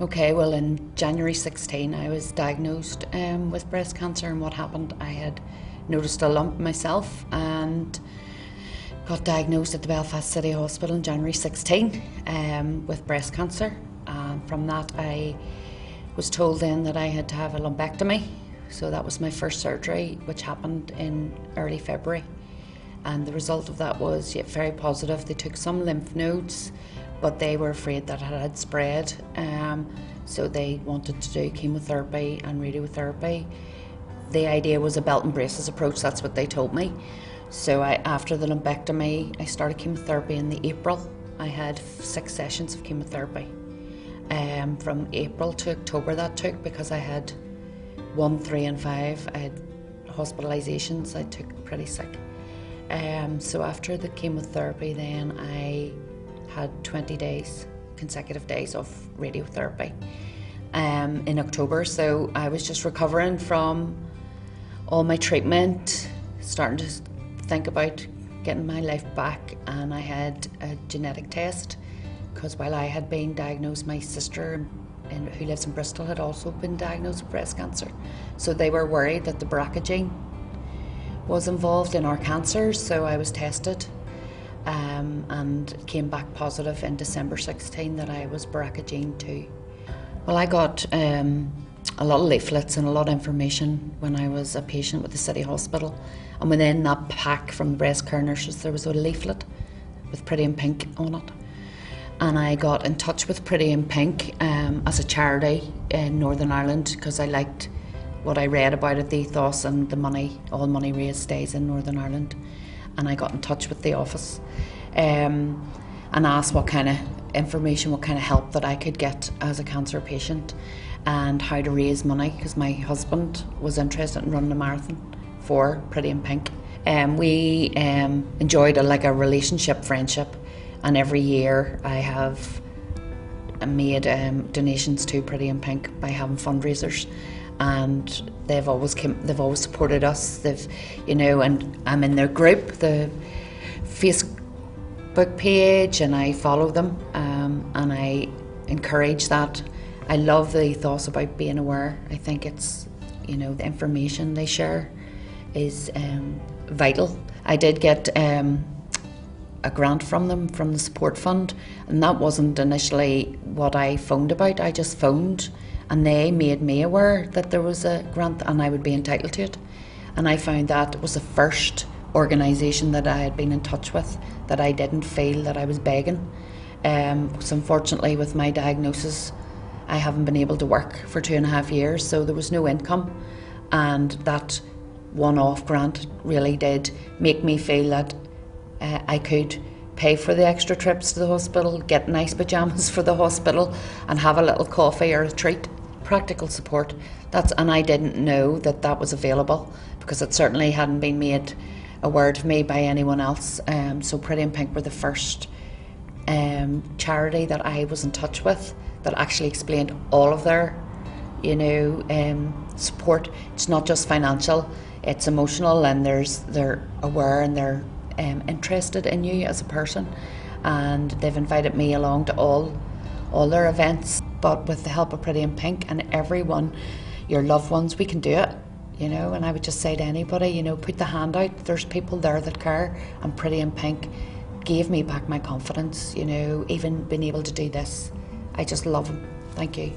Okay, well in January 16 I was diagnosed with breast cancer, and what happened, I had noticed a lump myself and got diagnosed at the Belfast City Hospital in January 16 with breast cancer. From that I was told then that I had to have a lumpectomy, so that was my first surgery, which happened in early February. And the result of that was very positive. They took some lymph nodes, but they were afraid that it had spread, so they wanted to do chemotherapy and radiotherapy. The idea was a belt and braces approach, that's what they told me. So after the lumpectomy, I started chemotherapy in the April. I had 6 sessions of chemotherapy. From April to October that took, because I had 1, 3 and 5. I had hospitalisations, I took pretty sick. So after the chemotherapy then I had 20 days, consecutive days of radiotherapy in October. So I was just recovering from all my treatment, starting to think about getting my life back, and I had a genetic test, because while I had been diagnosed, my sister who lives in Bristol had also been diagnosed with breast cancer. So they were worried that the BRCA gene was involved in our cancer, so I was tested and came back positive in December 16 that I was BRCA gene 2. Well, I got a lot of leaflets and a lot of information when I was a patient with the City Hospital, and within that pack from the breast care nurses there was a leaflet with Pretty in Pink on it. And I got in touch with Pretty in Pink as a charity in Northern Ireland, because I liked what I read about it, the ethos, and the money, all money raised stays in Northern Ireland. And I got in touch with the office and asked what kind of information, what kind of help that I could get as a cancer patient, and how to raise money, because my husband was interested in running a marathon for Pretty in Pink. We enjoyed a relationship, friendship, and every year I have made donations to Pretty in Pink by having fundraisers, and they've always supported us. And I'm in their group, the Facebook page, and I follow them, and I encourage that. I love the ethos about being aware. I think it's, the information they share is vital. I did get a grant from them, from the support fund, and that wasn't initially what I phoned about. I just phoned and they made me aware that there was a grant and I would be entitled to it. And I found that it was the first organisation that I had been in touch with that I didn't feel that I was begging. So unfortunately with my diagnosis I haven't been able to work for 2.5 years, so there was no income, and that one-off grant really did make me feel that I could pay for the extra trips to the hospital, get nice pyjamas for the hospital, and have a little coffee or a treat. Practical support. And I didn't know that that was available, because it certainly hadn't been made aware of me by anyone else. So Pretty in Pink were the first charity that I was in touch with that actually explained all of their, support. It's not just financial; it's emotional, and they're aware and they're interested in you as a person, and they've invited me along to all their events. But with the help of Pretty in Pink and everyone, your loved ones, we can do it, and I would just say to anybody, put the hand out. There's people there that care, and Pretty in Pink gave me back my confidence, even being able to do this. I just love them. Thank you.